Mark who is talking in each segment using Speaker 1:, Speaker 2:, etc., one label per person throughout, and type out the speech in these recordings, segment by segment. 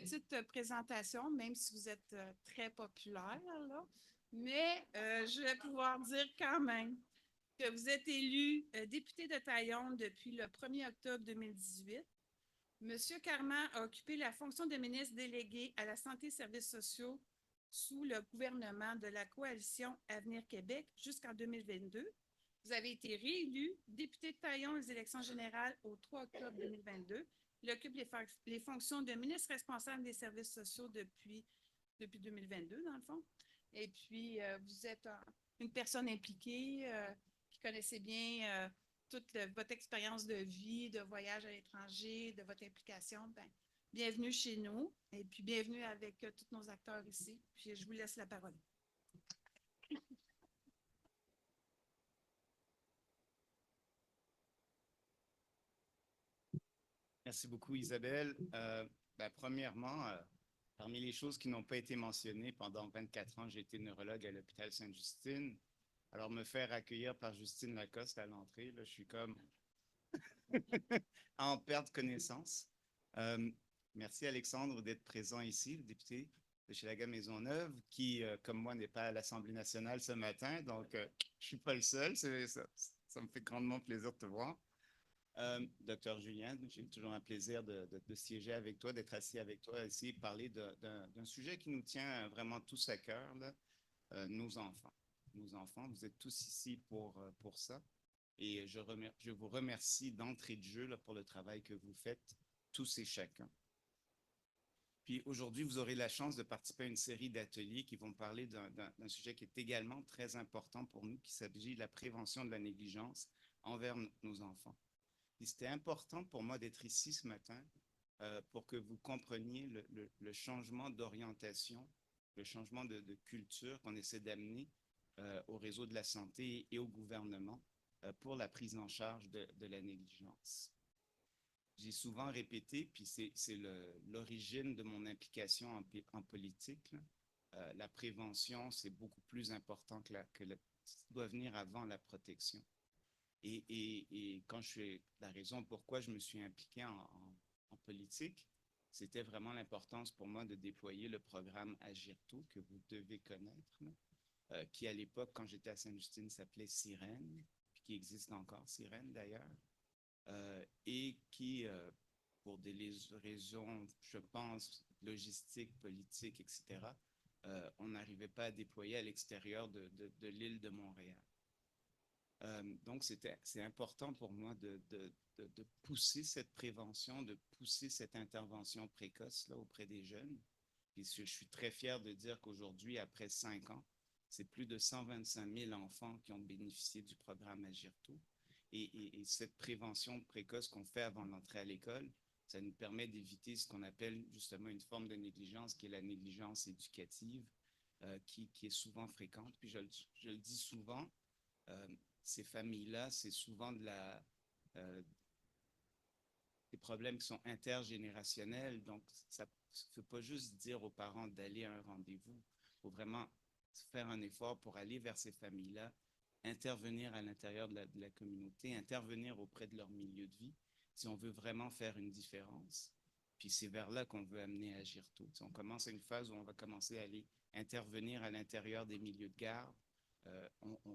Speaker 1: petite présentation, même si vous êtes très populaire, là. Mais je vais pouvoir dire quand même que vous êtes élu député de Taillon depuis le 1er octobre 2018. Monsieur Carman a occupé la fonction de ministre délégué à la Santé et Services sociaux sous le gouvernement de la coalition Avenir Québec jusqu'en 2022. Vous avez été réélu député de Taillon aux élections générales au 3 octobre 2022. Il occupe les fonctions de ministre responsable des services sociaux depuis 2022, dans le fond. Et puis, vous êtes une personne impliquée qui connaissait bien toute votre expérience de vie, de voyage à l'étranger, de votre implication. Ben, bienvenue chez nous et puis bienvenue avec tous nos acteurs ici. Puis, je vous laisse la parole.
Speaker 2: Merci beaucoup, Isabelle. Premièrement, parmi les choses qui n'ont pas été mentionnées, pendant 24 ans, j'ai été neurologue à l'hôpital Sainte-Justine. Alors, me faire accueillir par Justine Lacoste à l'entrée, là, je suis comme à en perdre connaissance. Merci, Alexandre, d'être présent ici, le député de Hochelaga-Maisonneuve, qui, comme moi, n'est pas à l'Assemblée nationale ce matin. Donc, je ne suis pas le seul. Ça me fait grandement plaisir de te voir. Docteur Julien, j'ai toujours un plaisir de siéger avec toi, d'être assis avec toi ici et parler d'un sujet qui nous tient vraiment tous à cœur, là, nos enfants. Nos enfants, vous êtes tous ici pour ça. Et je vous remercie d'entrée de jeu là, pour le travail que vous faites, tous et chacun. Puis aujourd'hui, vous aurez la chance de participer à une série d'ateliers qui vont parler d'un sujet qui est également très important pour nous, qui s'agit de la prévention de la négligence envers nos enfants. Et c'était important pour moi d'être ici ce matin pour que vous compreniez le changement d'orientation, le changement de culture qu'on essaie d'amener au réseau de la santé et au gouvernement pour la prise en charge de la négligence. J'ai souvent répété, puis c'est l'origine de mon implication en politique, la prévention, c'est beaucoup plus important ça doit venir avant la protection. Et quand la raison pourquoi je me suis impliqué en politique, c'était vraiment l'importance pour moi de déployer le programme Agirto, que vous devez connaître, qui à l'époque, quand j'étais à Sainte-Justine, s'appelait Sirène, puis qui existe encore, Sirène d'ailleurs, et qui, pour des raisons, je pense, logistiques, politiques, etc., on n'arrivait pas à déployer à l'extérieur de l'île de Montréal. Donc, c'est important pour moi de pousser cette prévention, de pousser cette intervention précoce là, auprès des jeunes. Et je suis très fier de dire qu'aujourd'hui, après 5 ans, c'est plus de 125 000 enfants qui ont bénéficié du programme Agirto. Et cette prévention précoce qu'on fait avant l'entrée à l'école, ça nous permet d'éviter ce qu'on appelle justement une forme de négligence, qui est la négligence éducative, qui est souvent fréquente. Puis je le dis souvent, ces familles-là, c'est souvent des problèmes qui sont intergénérationnels. Donc, ça ne faut pas juste dire aux parents d'aller à un rendez-vous. Il faut vraiment faire un effort pour aller vers ces familles-là, intervenir à l'intérieur de la communauté, intervenir auprès de leur milieu de vie, si on veut vraiment faire une différence. Puis c'est vers là qu'on veut amener Agirto. On commence à une phase où on va commencer à aller intervenir à l'intérieur des milieux de garde.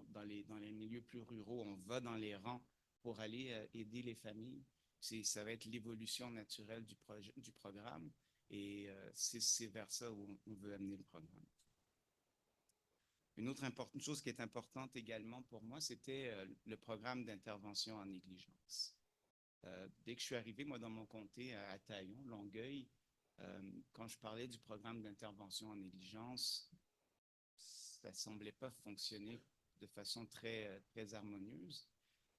Speaker 2: Dans les milieux plus ruraux, on va dans les rangs pour aller aider les familles. Ça va être l'évolution naturelle du programme et c'est vers ça où on veut amener le programme. Une autre chose qui est importante également pour moi, c'était le programme d'intervention en négligence. Dès que je suis arrivé, moi, dans mon comté à Taillon, Longueuil, quand je parlais du programme d'intervention en négligence, ça ne semblait pas fonctionner de façon très harmonieuse.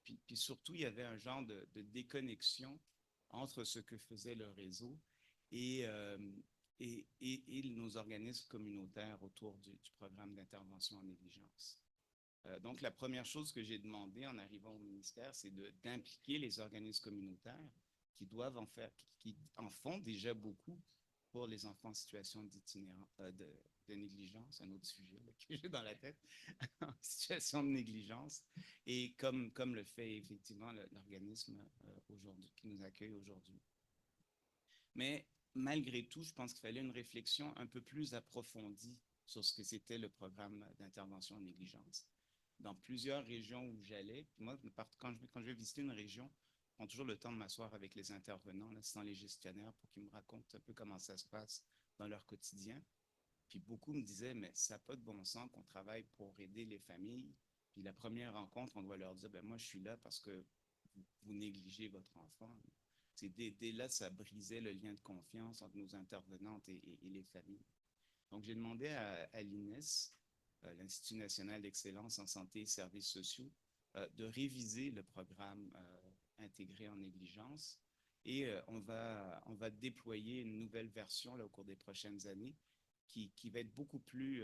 Speaker 2: Puis surtout, il y avait un genre de déconnexion entre ce que faisait le réseau et, nos organismes communautaires autour du programme d'intervention en négligence. Donc, la première chose que j'ai demandé en arrivant au ministère, c'est d'impliquer les organismes communautaires qui doivent qui en font déjà beaucoup pour les enfants en situation de négligence, un autre sujet là, que j'ai dans la tête, en situation de négligence, et comme le fait effectivement l'organisme aujourd'hui, qui nous accueille aujourd'hui. Mais malgré tout, je pense qu'il fallait une réflexion un peu plus approfondie sur ce que c'était le programme d'intervention en négligence. Dans plusieurs régions où j'allais, moi, quand je vais visiter une région, je prends toujours le temps de m'asseoir avec les intervenants, l'assistant les gestionnaires, pour qu'ils me racontent un peu comment ça se passe dans leur quotidien. Puis beaucoup me disaient, mais ça n'a pas de bon sens qu'on travaille pour aider les familles. Puis la première rencontre, on doit leur dire, ben moi, je suis là parce que vous négligez votre enfant. Dès là, ça brisait le lien de confiance entre nos intervenantes et les familles. Donc, j'ai demandé à l'INES, l'Institut national d'excellence en santé et services sociaux, de réviser le programme intégré en négligence. Et on va déployer une nouvelle version là, au cours des prochaines années qui va être beaucoup plus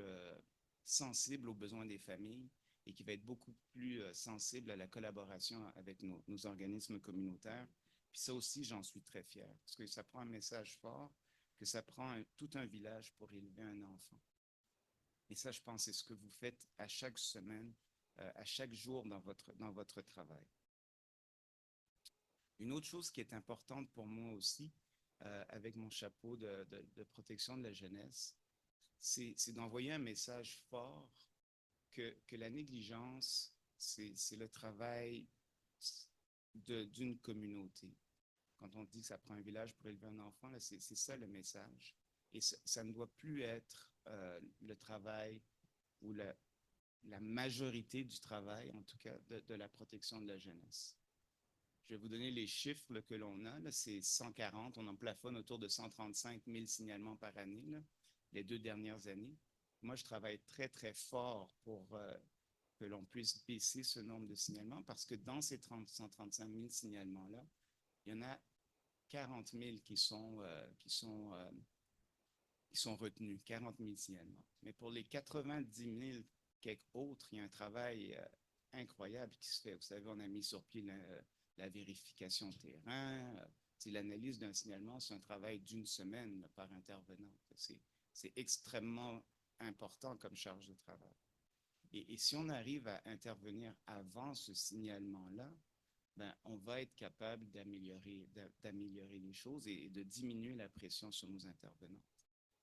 Speaker 2: sensible aux besoins des familles et qui va être beaucoup plus sensible à la collaboration avec nos organismes communautaires. Puis ça aussi, j'en suis très fier, parce que ça prend un message fort, que ça prend tout un village pour élever un enfant. Et ça, je pense, c'est ce que vous faites à chaque semaine, à chaque jour dans votre travail. Une autre chose qui est importante pour moi aussi, avec mon chapeau de protection de la jeunesse, c'est d'envoyer un message fort que la négligence, c'est le travail d'une communauté. Quand on dit que ça prend un village pour élever un enfant, c'est ça le message. Et ça ne doit plus être le travail ou la majorité du travail, en tout cas, de la protection de la jeunesse. Je vais vous donner les chiffres là, que l'on a. C'est 140, on en plafonne autour de 135 000 signalements par année, là, les 2 dernières années. Moi, je travaille très, très fort pour que l'on puisse baisser ce nombre de signalements parce que dans ces 135 000 signalements-là, il y en a 40 000 qui sont retenus, 40 000 signalements. Mais pour les 90 000 quelques autres, il y a un travail incroyable qui se fait. Vous savez, on a mis sur pied la vérification terrain. L'analyse d'un signalement, c'est un travail d'une semaine là, par intervenant. C'est extrêmement important comme charge de travail. Et si on arrive à intervenir avant ce signalement-là, ben, on va être capable d'améliorer les choses et de diminuer la pression sur nos intervenants.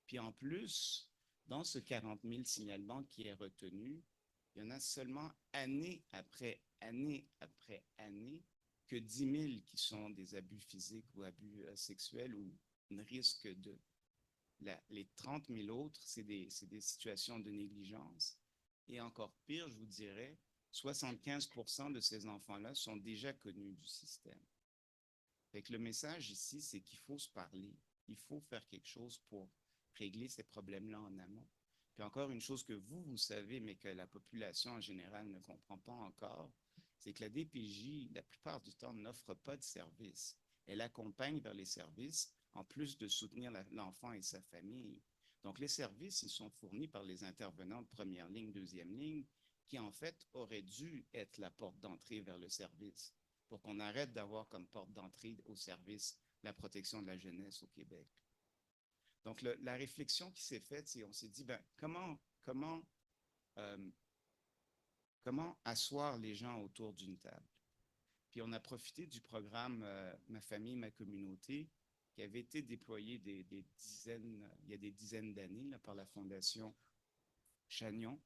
Speaker 2: Puis en plus, dans ce 40 000 signalements qui est retenu, il y en a seulement année après année après année que 10 000 qui sont des abus physiques ou abus sexuels ou un risque de. Les 30 000 autres, c'est des situations de négligence. Et encore pire, je vous dirais, 75% de ces enfants-là sont déjà connus du système. Fait que le message ici, c'est qu'il faut se parler. Il faut faire quelque chose pour régler ces problèmes-là en amont. Puis encore une chose que vous savez, mais que la population en général ne comprend pas encore, c'est que la DPJ, la plupart du temps, n'offre pas de services. Elle accompagne vers les services, en plus de soutenir l'enfant et sa famille. Donc, les services, ils sont fournis par les intervenants de première ligne, deuxième ligne, qui en fait auraient dû être la porte d'entrée vers le service, pour qu'on arrête d'avoir comme porte d'entrée au service la protection de la jeunesse au Québec. Donc, la réflexion qui s'est faite, c'est on s'est dit, ben, comment asseoir les gens autour d'une table? Puis on a profité du programme Ma famille, ma communauté, qui avait été déployé il y a des dizaines d'années là, par la Fondation Chagnon,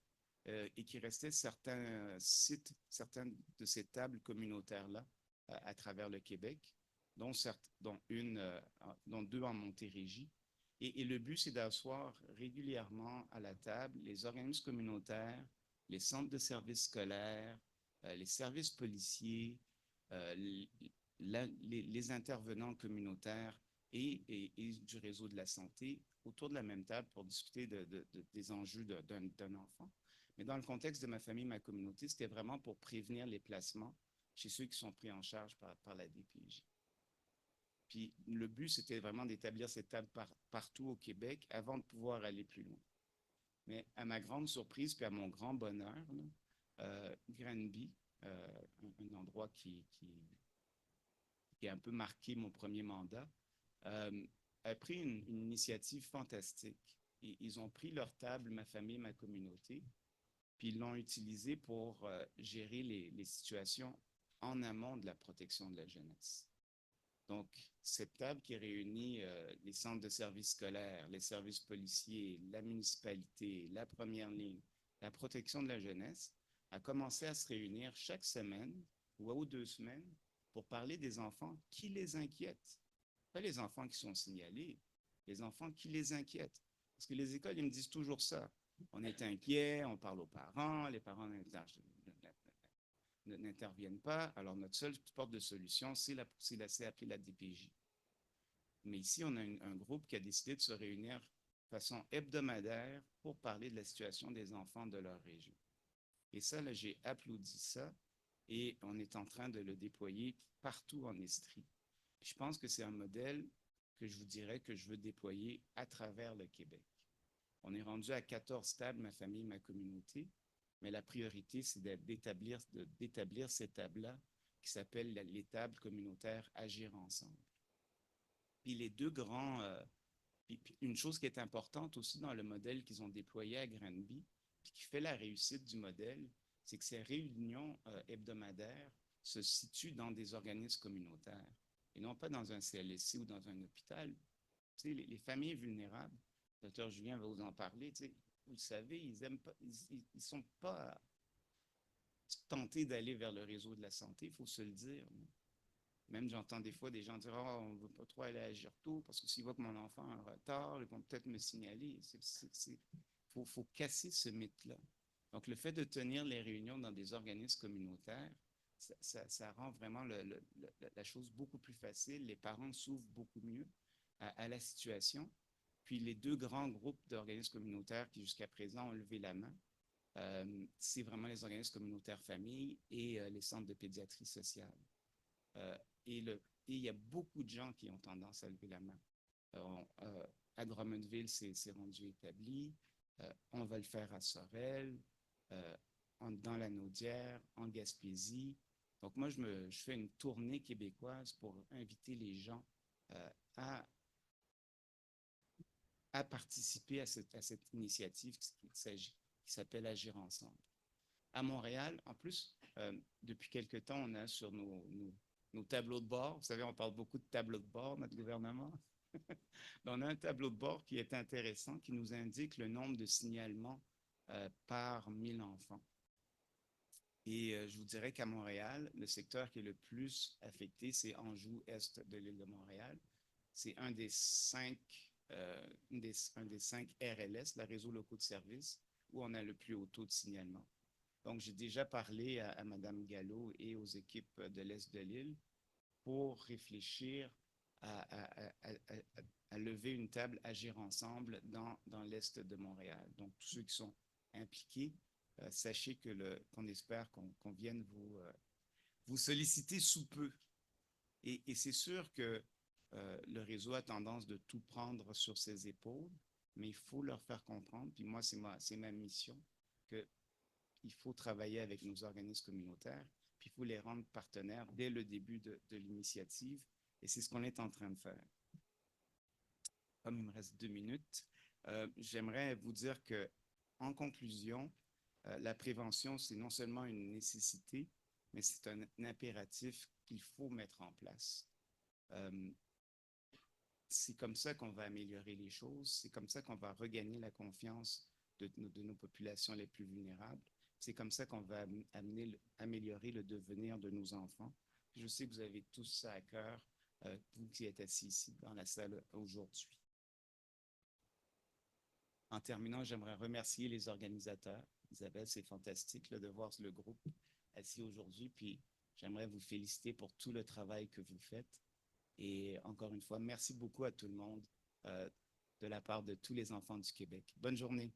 Speaker 2: et qui restait certains sites, certaines de ces tables communautaires-là à travers le Québec, dont 2 en Montérégie. Et le but, c'est d'asseoir régulièrement à la table les organismes communautaires, les centres de services scolaires, les services policiers, les intervenants communautaires et du réseau de la santé autour de la même table pour discuter des enjeux d'un enfant. Mais dans le contexte de Ma famille, ma communauté, c'était vraiment pour prévenir les placements chez ceux qui sont pris en charge par la DPJ. Puis le but, c'était vraiment d'établir cette table partout au Québec avant de pouvoir aller plus loin. Mais à ma grande surprise, puis à mon grand bonheur, Granby, un endroit qui a un peu marqué mon premier mandat, a pris une initiative fantastique. Ils ont pris leur table Ma famille, ma communauté, puis ils l'ont utilisée pour gérer les situations en amont de la protection de la jeunesse. Donc, cette table qui réunit les centres de services scolaires, les services policiers, la municipalité, la première ligne, la protection de la jeunesse, a commencé à se réunir chaque semaine ou aux 2 semaines pour parler des enfants qui les inquiètent. Pas les enfants qui sont signalés, les enfants qui les inquiètent. Parce que les écoles, ils me disent toujours ça. On est inquiet, on parle aux parents, les parents n'interviennent pas. Alors, notre seule porte de solution, c'est appeler la DPJ. Mais ici, on a un groupe qui a décidé de se réunir de façon hebdomadaire pour parler de la situation des enfants de leur région. Et ça, là, j'ai applaudi ça et on est en train de le déployer partout en Estrie. Je pense que c'est un modèle que je vous dirais que je veux déployer à travers le Québec. On est rendu à 14 tables, ma famille, ma communauté, mais la priorité, c'est d'établir ces tables-là qui s'appellent les tables communautaires Agir ensemble. Puis les deux grands... puis une chose qui est importante aussi dans le modèle qu'ils ont déployé à Granby, puis qui fait la réussite du modèle, c'est que ces réunions hebdomadaires se situent dans des organismes communautaires et non pas dans un CLSC ou dans un hôpital. Tu sais, les familles vulnérables, le docteur Julien va vous en parler, tu sais, vous le savez, ils sont pas tentés d'aller vers le réseau de la santé, il faut se le dire. Même j'entends des fois des gens dire oh, on ne veut pas trop aller à Agirto parce que s'ils voient que mon enfant a un retard, ils vont peut-être me signaler. Faut casser ce mythe-là. Donc, le fait de tenir les réunions dans des organismes communautaires, ça rend vraiment la chose beaucoup plus facile. Les parents s'ouvrent beaucoup mieux à la situation. Puis, les deux grands groupes d'organismes communautaires qui, jusqu'à présent, ont levé la main, c'est vraiment les organismes communautaires familles et les centres de pédiatrie sociale. Et il y a beaucoup de gens qui ont tendance à lever la main. À Drummondville, c'est rendu établi. On va le faire à Sorel, dans la Naudière, en Gaspésie. Donc, moi, je fais une tournée québécoise pour inviter les gens à participer à cette initiative qui s'appelle Agir ensemble. À Montréal, en plus, depuis quelque temps, on a sur nos tableaux de bord, vous savez, on parle beaucoup de tableaux de bord, notre gouvernement. On a un tableau de bord qui est intéressant, qui nous indique le nombre de signalements par 1000 enfants. Et je vous dirais qu'à Montréal, le secteur qui est le plus affecté, c'est Anjou, est de l'île de Montréal. C'est un des 5 RLS, le réseau locaux de services, où on a le plus haut taux de signalement. Donc, j'ai déjà parlé à Mme Gallo et aux équipes de l'Est de l'île pour réfléchir à lever une table Agir ensemble dans l'Est de Montréal. Donc, tous ceux qui sont impliqués, sachez qu'on espère qu'on vienne vous solliciter sous peu. Et c'est sûr que le réseau a tendance de tout prendre sur ses épaules, mais il faut leur faire comprendre, puis moi, c'est ma mission, qu'il faut travailler avec nos organismes communautaires, puis il faut les rendre partenaires dès le début de l'initiative, et c'est ce qu'on est en train de faire. Comme il me reste 2 minutes, j'aimerais vous dire que, en conclusion, la prévention, c'est non seulement une nécessité, mais c'est un impératif qu'il faut mettre en place. C'est comme ça qu'on va améliorer les choses, c'est comme ça qu'on va regagner la confiance de nos populations les plus vulnérables. C'est comme ça qu'on va améliorer le devenir de nos enfants. Je sais que vous avez tous ça à cœur, vous qui êtes assis ici dans la salle aujourd'hui. En terminant, j'aimerais remercier les organisateurs. Isabelle, c'est fantastique de voir le groupe assis aujourd'hui. Puis j'aimerais vous féliciter pour tout le travail que vous faites. Et encore une fois, merci beaucoup à tout le monde de la part de tous les enfants du Québec. Bonne journée.